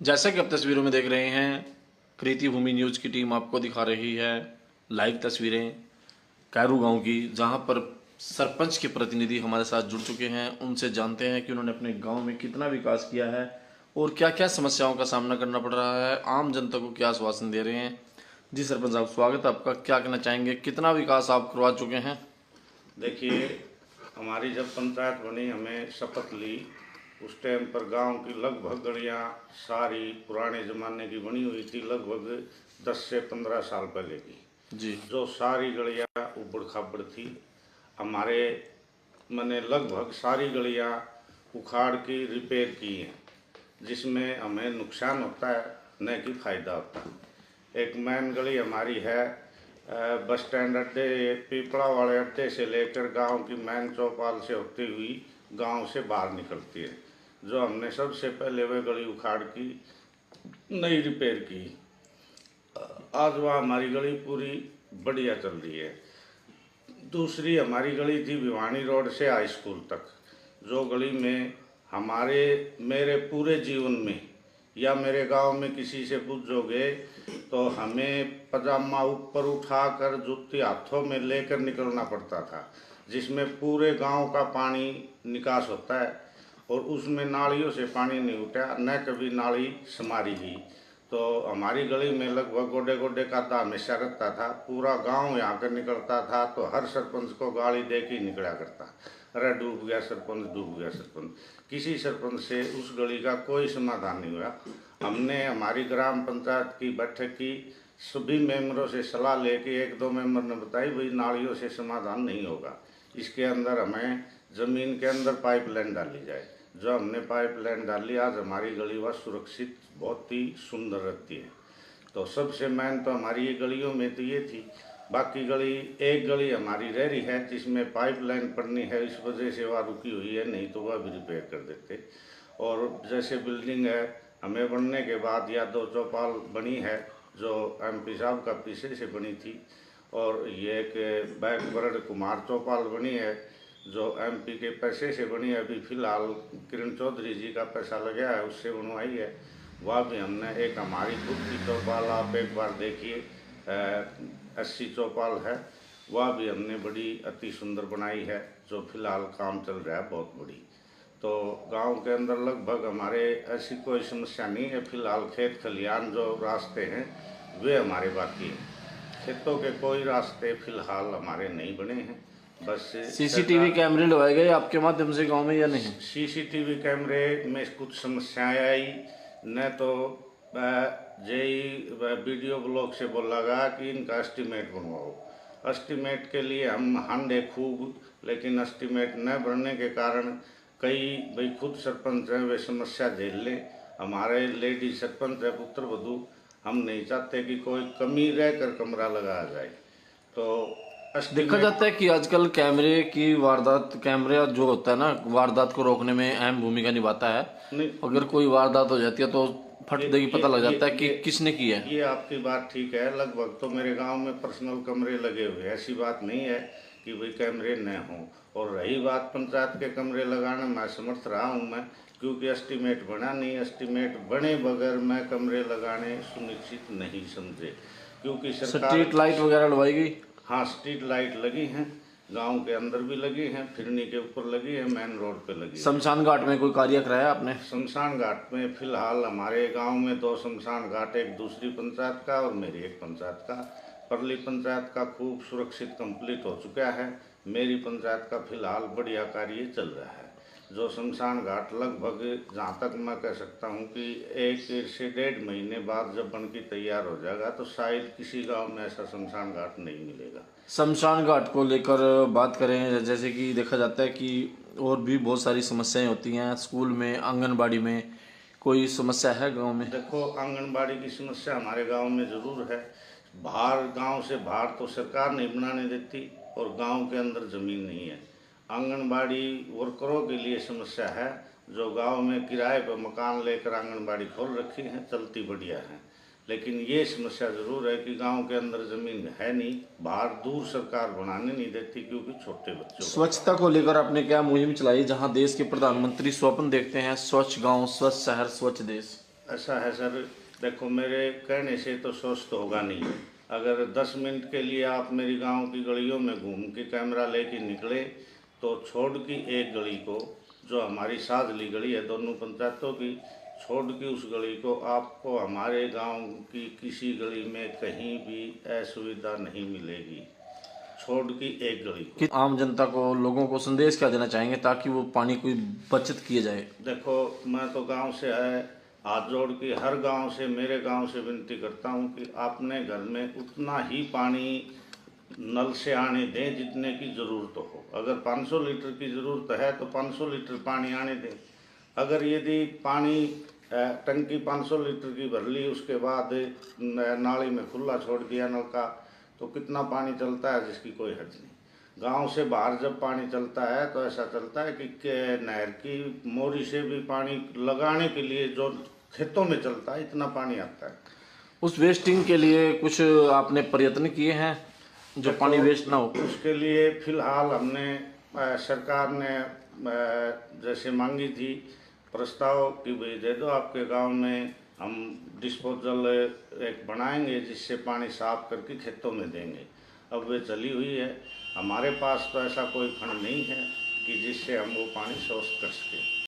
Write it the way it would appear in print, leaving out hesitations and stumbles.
जैसा कि आप तस्वीरों में देख रहे हैं, कृति भूमि न्यूज की टीम आपको दिखा रही है लाइव तस्वीरें कैरू गांव की, जहां पर सरपंच के प्रतिनिधि हमारे साथ जुड़ चुके हैं। उनसे जानते हैं कि उन्होंने अपने गांव में कितना विकास किया है और क्या क्या समस्याओं का सामना करना पड़ रहा है, आम जनता को क्या आश्वासन दे रहे हैं। जी सरपंच साहब, स्वागत है आपका। क्या कहना चाहेंगे, कितना विकास आप करवा चुके हैं? देखिए, हमारी जब पंचायत बनी, हमें शपथ ली, उस टाइम पर गांव की लगभग गलियां सारी पुराने ज़माने की बनी हुई थी, लगभग 10 से 15 साल पहले की। जी जो सारी गलियां उबड़ खाबड़ थी। हमारे मैंने लगभग सारी गलियां उखाड़ की रिपेयर की हैं, जिसमें हमें नुकसान होता है न कि फ़ायदा होता है। एक मेन गली हमारी है बस स्टैंड अड्डे, पीपड़ा वाले अड्डे से लेकर गांव की मेन चौपाल से होती हुई गांव से बाहर निकलती है, जो हमने सबसे पहले वह गली उखाड़ की नई रिपेयर की। आज वह हमारी गली पूरी बढ़िया चल रही है। दूसरी हमारी गली थी भिवानी रोड से हाई स्कूल तक, जो गली में मेरे पूरे जीवन में या मेरे गांव में किसी से पूछोगे तो हमें पजामा ऊपर उठाकर जूती हाथों में लेकर निकलना पड़ता था, जिसमें पूरे गांव का पानी निकास होता है और उसमें नालियों से पानी नहीं उठा, न कभी नाली समारी ही। तो हमारी गली में लगभग गोडे गोडे का हमेशा रहता था। पूरा गांव यहाँ कर निकलता था तो हर सरपंच को गाली दे के निकला करता, अरे डूब गया सरपंच, डूब गया सरपंच। किसी सरपंच से उस गली का कोई समाधान नहीं हुआ। हमने हमारी ग्राम पंचायत की बैठक की, सभी मेंबरों से सलाह लेके एक दो मेंबर ने बताई भाई नालियों से समाधान नहीं होगा, इसके अंदर हमें ज़मीन के अंदर पाइपलाइन डाली जाए। जो हमने पाइपलाइन डाली, आज हमारी गली व सुरक्षित बहुत ही सुंदर रहती है। तो सबसे मेन तो हमारी ये गलियों में तो ये थी। बाकी गली, एक गली हमारी रह रही है जिसमें पाइपलाइन पड़नी है, इस वजह से वह रुकी हुई है, नहीं तो वह भी रिपेयर कर देते। और जैसे बिल्डिंग है, हमें बनने के बाद या दो चौपाल बनी है जो MP साहब का पीछे से बनी थी, और ये एक बैकवर्ड कुमार चौपाल बनी है जो MP के पैसे से बनी है। अभी फिलहाल किरण चौधरी जी का पैसा लगा है, उससे बनवाई है। वह भी हमने, एक हमारी खुद की चौपाल आप एक बार देखिए, 80 चौपाल है, वह भी हमने बड़ी अति सुंदर बनाई है, जो फिलहाल काम चल रहा है बहुत बड़ी। तो गांव के अंदर लगभग हमारे ऐसी कोई समस्या नहीं है। फिलहाल खेत खलियान जो रास्ते हैं वे हमारे बाकी हैं, खेतों के कोई रास्ते फिलहाल हमारे नहीं बने हैं। बस CCTV कैमरे लगाए गए आपके माध्यम से गांव में या नहीं? CCTV कैमरे में कुछ समस्याएं आई, न तो जेई वीडियो ब्लॉग से बोला गया कि इनका एस्टीमेट बनवाओ। एस्टीमेट के लिए हम हांडे खूब, लेकिन एस्टीमेट न बनने के कारण कई भाई खुद सरपंच हैं, वे समस्या झेल लें। हमारे लेडीज सरपंच है, पुत्र वधू, हम नहीं चाहते कि कोई कमी रहकर कमरा लगाया जाए। तो देखा जाता है कि आजकल कैमरे की वारदात, कैमरा जो होता है ना, वारदात को रोकने में अहम भूमिका निभाता है। नहीं, अगर कोई वारदात हो जाती है तो फट देगी पता लग जाता है कि किसने की है। ये आपकी बात ठीक है। लगभग तो मेरे गांव में पर्सनल कमरे लगे हुए, ऐसी बात नहीं है कि भाई कैमरे न हों। और रही बात पंचायत के कमरे लगाने, मैं समर्थ रहा हूं मैं, क्योंकि एस्टीमेट बना नहीं। एस्टीमेट बने बगैर मैं कमरे लगाने सुनिश्चित नहीं समझे, क्योंकि सरकार। स्ट्रीट लाइट वगैरह लगवाई गई? हाँ, स्ट्रीट लाइट लगी हैं, गांव के अंदर भी लगी हैं, फिरनी के ऊपर लगी है, मेन रोड पे लगी है। शमशान घाट में कोई कार्य कराया आपने? शमशान घाट में फिलहाल हमारे गांव में 2 शमशान घाट, एक दूसरी पंचायत का और मेरी एक पंचायत का। परली पंचायत का खूब सुरक्षित कंप्लीट हो चुका है, मेरी पंचायत का फिलहाल बढ़िया कार्य चल रहा है। जो शमशान घाट लगभग, जहाँ तक मैं कह सकता हूँ कि 1 से 1.5 महीने बाद जब बन के तैयार हो जाएगा तो शायद किसी गांव में ऐसा शमशान घाट नहीं मिलेगा। शमशान घाट को लेकर बात करें, जैसे कि देखा जाता है कि और भी बहुत सारी समस्याएं होती हैं स्कूल में, आंगनबाड़ी में, कोई समस्या है गांव में? देखो, आंगनबाड़ी की समस्या हमारे गांव में ज़रूर है। बाहर, गांव से बाहर तो सरकार नहीं बनाने देती और गांव के अंदर ज़मीन नहीं है। आंगनबाड़ी वर्करों के लिए समस्या है, जो गांव में किराए पर मकान लेकर आंगनबाड़ी खोल रखी है, चलती बढ़िया है। लेकिन ये समस्या ज़रूर है कि गांव के अंदर ज़मीन है नहीं, बाहर दूर सरकार बनाने नहीं देती, क्योंकि छोटे बच्चों। स्वच्छता को लेकर आपने क्या मुहिम चलाई, जहां देश के प्रधानमंत्री स्वप्न देखते हैं स्वच्छ गांव, स्वच्छ शहर, स्वच्छ देश? ऐसा है सर, देखो मेरे कहने से तो सोच तो होगा नहीं। अगर 10 मिनट के लिए आप मेरी गांव की गलियों में घूम के कैमरा लेके निकले तो छोड़ की एक गली को, जो हमारी साझली गली है दोनों पंचायतों की, छोड़ की उस गली को आपको हमारे गांव की किसी गली में कहीं भी असुविधा नहीं मिलेगी, छोड़ की एक गली को। कि आम जनता को, लोगों को संदेश क्या देना चाहेंगे ताकि वो पानी की बचत किए जाए? देखो मैं तो गांव से है, हाथ जोड़ के हर गांव से, मेरे गांव से विनती करता हूं कि आपने घर में उतना ही पानी नल से आने दें जितने की ज़रूरत हो। अगर 500 लीटर की ज़रूरत है तो 500 लीटर पानी आने दें। अगर यदि पानी टंकी 500 लीटर की भर ली, उसके बाद नाली में खुला छोड़ दिया नल का, तो कितना पानी चलता है जिसकी कोई हद नहीं। गांव से बाहर जब पानी चलता है तो ऐसा चलता है कि नहर की मोरी से भी पानी लगाने के लिए जो खेतों में चलता है इतना पानी आता है। उस वेस्टिंग के लिए कुछ आपने प्रयत्न किए हैं जो पानी वेस्ट ना हो? उसके लिए फिलहाल हमने सरकार ने जैसे मांगी थी प्रस्ताव कि भाई दे दो आपके गांव में, हम डिस्पोजल एक बनाएंगे जिससे पानी साफ करके खेतों में देंगे। अब वे चली हुई है, हमारे पास तो ऐसा कोई फंड नहीं है कि जिससे हम वो पानी सोर्स कर सकें।